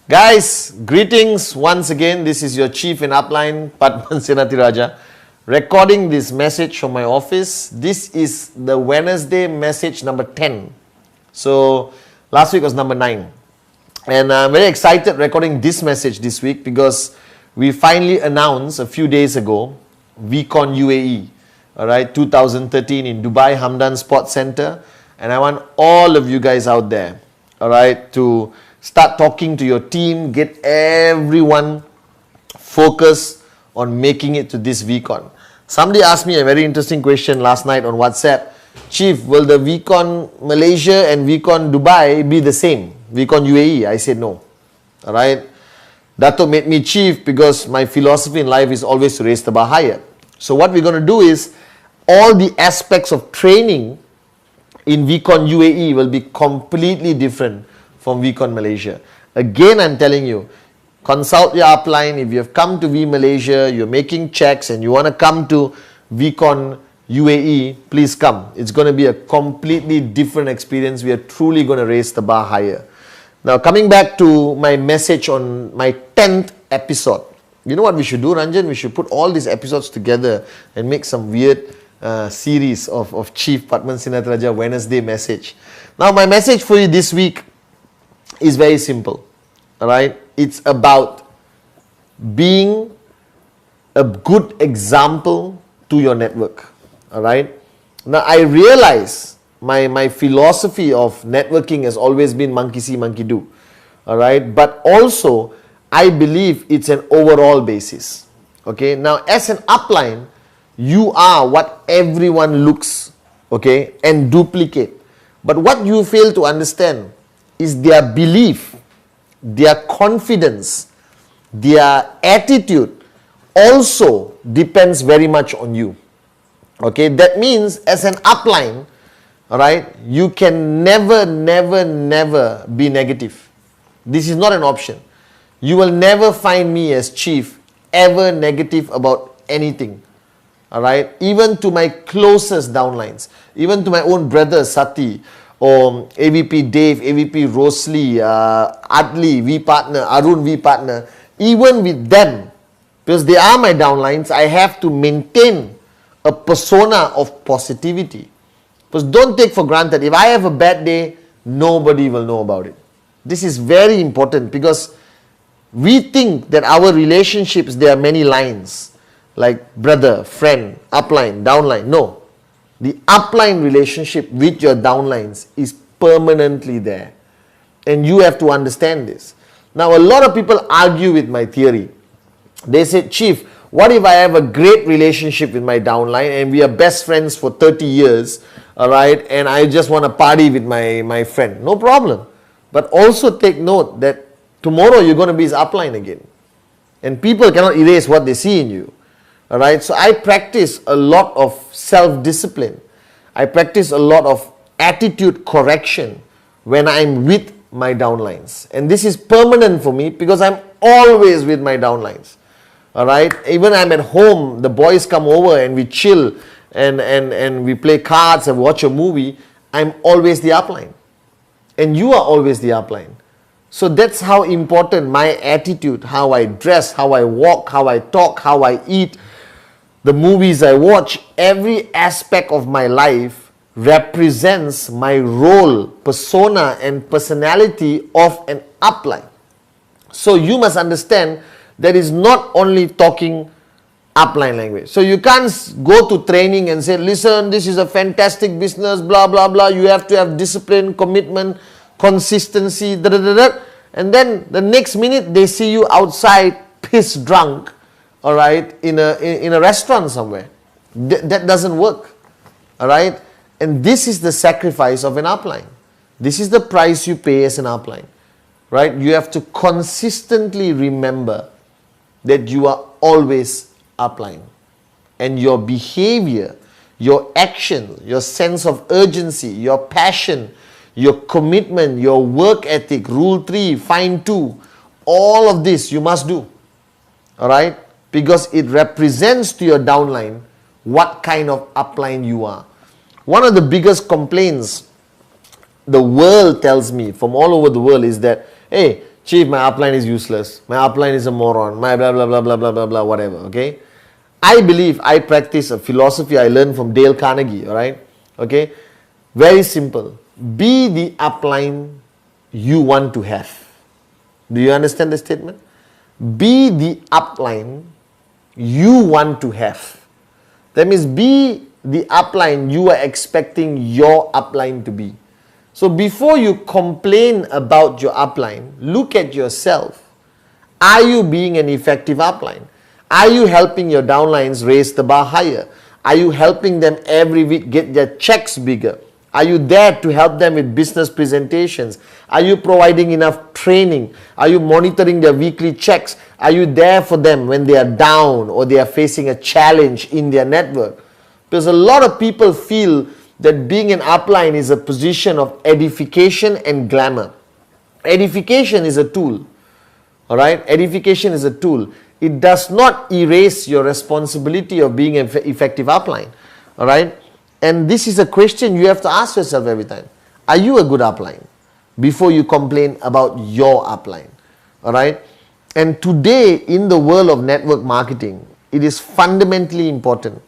Guys, greetings once again. This is your chief in upline, Padman Senatiraja, recording this message from my office. This is the Wednesday message number 10. So, last week was number 9. And I'm very excited recording this message this week because we finally announced a few days ago VCon UAE, alright, 2013 in Dubai Hamdan Sports Center. And I want all of you guys out there, alright, to start talking to your team, get everyone focused on making it to this VCon. Somebody asked me a very interesting question last night on WhatsApp. Chief, will the VCon Malaysia and VCon Dubai be the same? VCon UAE? I said no. Alright? Dato made me chief because my philosophy in life is always to raise the bar higher. So what we're going to do is, all the aspects of training in VCon UAE will be completely different from VCon Malaysia. Again, I'm telling you, consult your upline. If you have come to V Malaysia, you're making checks and you want to come to VCon UAE, please come. It's going to be a completely different experience. We are truly going to raise the bar higher. Now, coming back to my message on my 10th episode. You know what we should do, Ranjan? We should put all these episodes together and make some weird series of Chief Padman Senatiraja Wednesday message. Now, my message for you this week is very simple, alright? It's about being a good example to your network, alright? Now, I realize my philosophy of networking has always been monkey see, monkey do, alright? But also, I believe it's an overall basis, okay? Now, as an upline, you are what everyone looks, okay, and duplicate. But what you fail to understand is their belief, their confidence, their attitude also depends very much on you. Okay, that means as an upline, alright, you can never be negative. This is not an option. You will never find me as chief ever negative about anything. Alright, even to my closest downlines, even to my own brother Sati, or AVP Dave, AVP Rosli, Adli, V partner, Arun V partner, even with them, because they are my downlines, I have to maintain a persona of positivity. Because don't take for granted, if I have a bad day, nobody will know about it. This is very important because we think that our relationships, there are many lines, like brother, friend, upline, downline. No. The upline relationship with your downlines is permanently there. And you have to understand this. Now, a lot of people argue with my theory. They say, Chief, what if I have a great relationship with my downline and we are best friends for 30 years, alright, and I just want to party with my friend? No problem. But also take note that tomorrow you're going to be his upline again. And people cannot erase what they see in you. Alright, so I practice a lot of self-discipline. I practice a lot of attitude correction when I'm with my downlines. And this is permanent for me because I'm always with my downlines. Alright, even I'm at home, the boys come over and we chill and we play cards and watch a movie. I'm always the upline. And you are always the upline. So that's how important my attitude, how I dress, how I walk, how I talk, how I eat, the movies I watch, every aspect of my life represents my role, persona and personality of an upline. So you must understand that is not only talking upline language. So you can't go to training and say, listen, this is a fantastic business, blah, blah, blah. You have to have discipline, commitment, consistency, da, da, da, da. And then the next minute they see you outside piss drunk, all right, in a restaurant somewhere. That doesn't work, all right? And this is the sacrifice of an upline. This is the price you pay as an upline, right? You have to consistently remember that you are always upline. And your behavior, your action, your sense of urgency, your passion, your commitment, your work ethic, rule 3, find 2, all of this you must do, all right? Because it represents to your downline what kind of upline you are. One of the biggest complaints the world tells me from all over the world is that, hey, Chief, my upline is useless. My upline is a moron. My blah, blah, blah, blah, blah, blah, blah, whatever, okay? I practice a philosophy I learned from Dale Carnegie, all right? Okay? Very simple. Be the upline you want to have. Do you understand the statement? Be the upline you want to have. That means be the upline you are expecting your upline to be. So before you complain about your upline, look at yourself. Are you being an effective upline? Are you helping your downlines raise the bar higher? Are you helping them every week get their checks bigger? Are you there to help them with business presentations? Are you providing enough training? Are you monitoring their weekly checks? Are you there for them when they are down or they are facing a challenge in their network? Because a lot of people feel that being an upline is a position of edification and glamour. Edification is a tool. All right? Edification is a tool. It does not erase your responsibility of being an effective upline. All right? And this is a question you have to ask yourself every time. Are you a good upline? Before you complain about your upline. All right? And today, in the world of network marketing, it is fundamentally important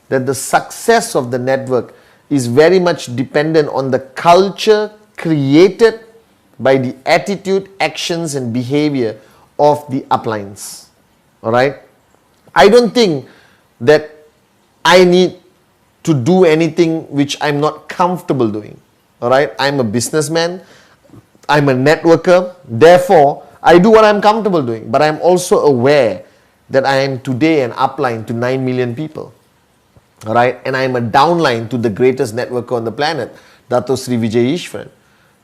that the success of the network is very much dependent on the culture created by the attitude, actions, and behavior of the uplines. All right? I don't think that I need to do anything which I'm not comfortable doing. All right? I'm a businessman. I'm a networker. Therefore, I do what I'm comfortable doing. But I'm also aware that I am today an upline to 9 million people. All right? And I'm a downline to the greatest networker on the planet, Dato Sri Vijay Ishwaran.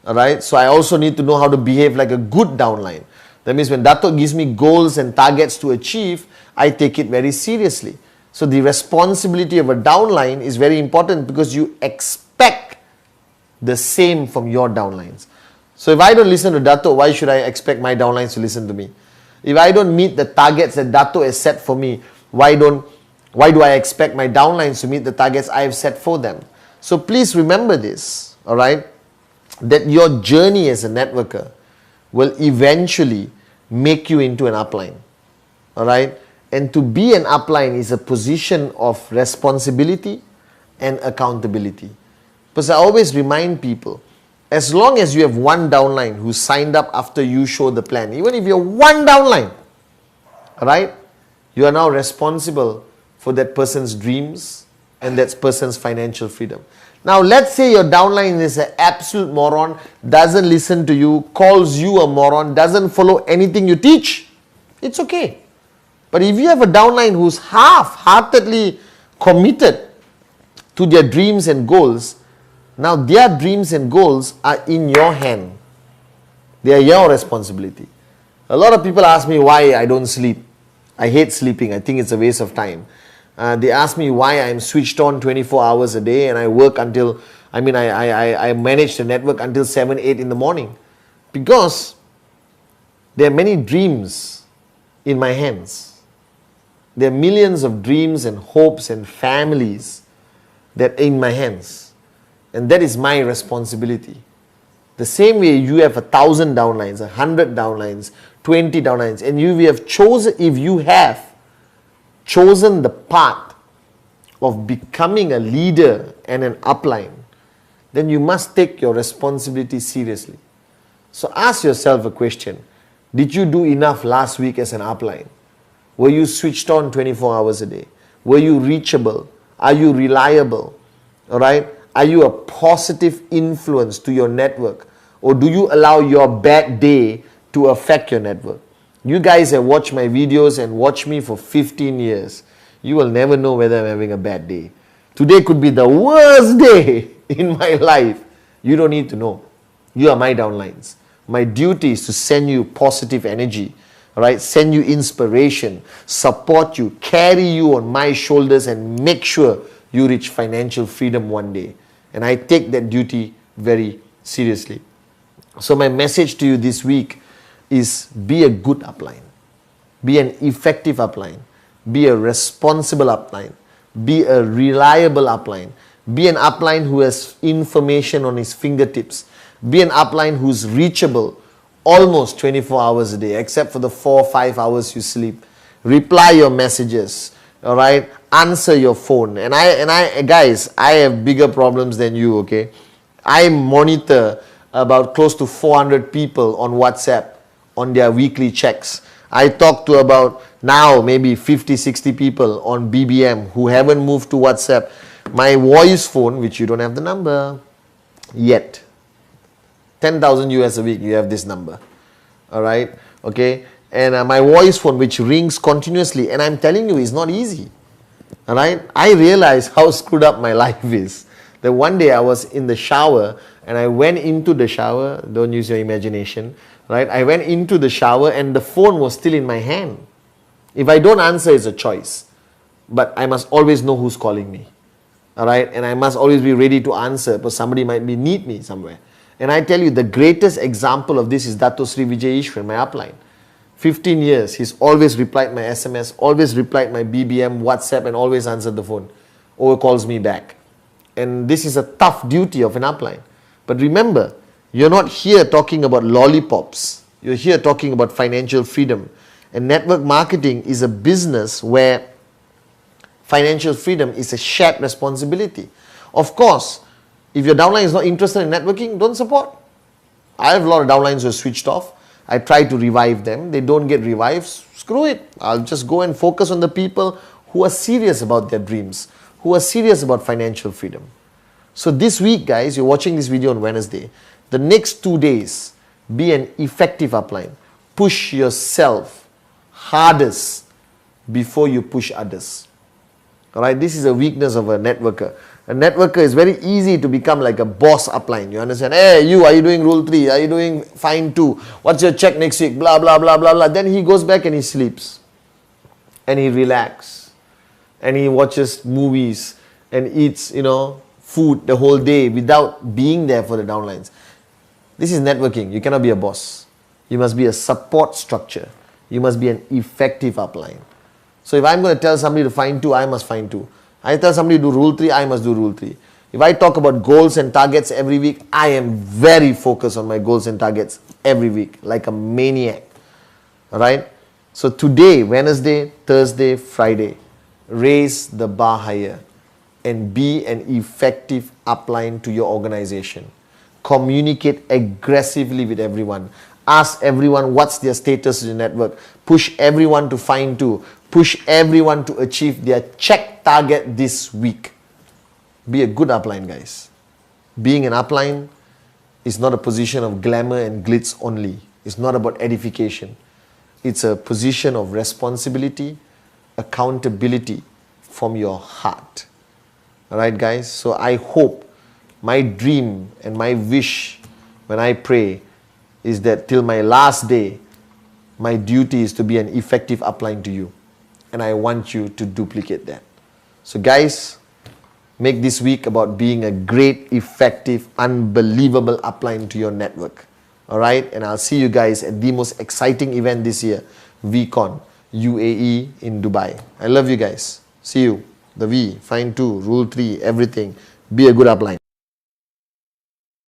All right? So I also need to know how to behave like a good downline. That means when Dato gives me goals and targets to achieve, I take it very seriously. So the responsibility of a downline is very important because you expect the same from your downlines. So if I don't listen to Dato, why should I expect my downlines to listen to me? If I don't meet the targets that Dato has set for me, why do I expect my downlines to meet the targets I have set for them? So please remember this, all right, that your journey as a networker will eventually make you into an upline, all right? And to be an upline is a position of responsibility and accountability. Because I always remind people, as long as you have one downline who signed up after you show the plan, even if you're one downline, all right, you are now responsible for that person's dreams and that person's financial freedom. Now, let's say your downline is an absolute moron, doesn't listen to you, calls you a moron, doesn't follow anything you teach. It's okay. But if you have a downline who's half-heartedly committed to their dreams and goals, now their dreams and goals are in your hand. They are your responsibility. A lot of people ask me why I don't sleep. I hate sleeping. I think it's a waste of time. They ask me why I'm switched on 24 hours a day and I work until, I manage the network until 7, 8 in the morning. Because there are many dreams in my hands. There are millions of dreams and hopes and families that are in my hands. And that is my responsibility. The same way you have 1,000 downlines, 100 downlines, 20 downlines, and if you have chosen the path of becoming a leader and an upline, then you must take your responsibility seriously. So ask yourself a question. Did you do enough last week as an upline? Were you switched on 24 hours a day? Were you reachable? Are you reliable? All right? Are you a positive influence to your network? Or do you allow your bad day to affect your network? You guys have watched my videos and watched me for 15 years. You will never know whether I'm having a bad day. Today could be the worst day in my life. You don't need to know. You are my downlines. My duty is to send you positive energy, right? Send you inspiration, support you, carry you on my shoulders and make sure you reach financial freedom one day. And I take that duty very seriously. So my message to you this week is be a good upline. Be an effective upline. Be a responsible upline. Be a reliable upline. Be an upline who has information on his fingertips. Be an upline who's reachable almost 24 hours a day, except for the 4 or 5 hours you sleep. Reply your messages, all right? Answer your phone. And I guys, I have bigger problems than you, okay? I monitor about close to 400 people on WhatsApp on their weekly checks. I talk to about now maybe 50, 60 people on BBM who haven't moved to WhatsApp. My voice phone, which you don't have the number yet, 10,000 US a week, you have this number. All right, okay? And my voice phone, which rings continuously, and I'm telling you, it's not easy. All right, I realize how screwed up my life is. That one day I was in the shower, and I went into the shower, don't use your imagination, right? I went into the shower, and the phone was still in my hand. If I don't answer, it's a choice. But I must always know who's calling me. All right, and I must always be ready to answer, because somebody might need me somewhere. And I tell you, the greatest example of this is Dato Sri Vijay Ishwan, my upline. 15 years, he's always replied my SMS, always replied my BBM, WhatsApp, and always answered the phone, or calls me back. And this is a tough duty of an upline. But remember, you're not here talking about lollipops. You're here talking about financial freedom. And network marketing is a business where financial freedom is a shared responsibility. Of course, if your downline is not interested in networking, don't support. I have a lot of downlines who are switched off. I try to revive them. They don't get revived. Screw it. I'll just go and focus on the people who are serious about their dreams, who are serious about financial freedom. So this week, guys, you're watching this video on Wednesday. The next 2 days, be an effective upline. Push yourself hardest before you push others. All right, this is a weakness of a networker. A networker is very easy to become like a boss upline. You understand? Hey, you, are you doing rule 3? Are you doing fine 2? What's your check next week? Blah, blah, blah, blah, blah. Then he goes back and he sleeps. And he relaxes. And he watches movies and eats, food the whole day without being there for the downlines. This is networking. You cannot be a boss. You must be a support structure. You must be an effective upline. So if I'm going to tell somebody to find 2, I must find 2. I tell somebody to do rule 3, I must do rule 3. If I talk about goals and targets every week, I am very focused on my goals and targets every week, like a maniac. Alright? So today, Wednesday, Thursday, Friday, raise the bar higher and be an effective upline to your organization. Communicate aggressively with everyone. Ask everyone what's their status in the network. Push everyone to find 2. Push everyone to achieve their check target this week. Be a good upline, guys. Being an upline is not a position of glamour and glitz only. It's not about edification. It's a position of responsibility, accountability from your heart. Alright, guys? So I hope, my dream and my wish when I pray is that till my last day, my duty is to be an effective upline to you. And I want you to duplicate that. So guys, make this week about being a great, effective, unbelievable upline to your network. Alright? And I'll see you guys at the most exciting event this year, VCon, UAE in Dubai. I love you guys. See you. The V, find 2, rule 3, everything. Be a good upline.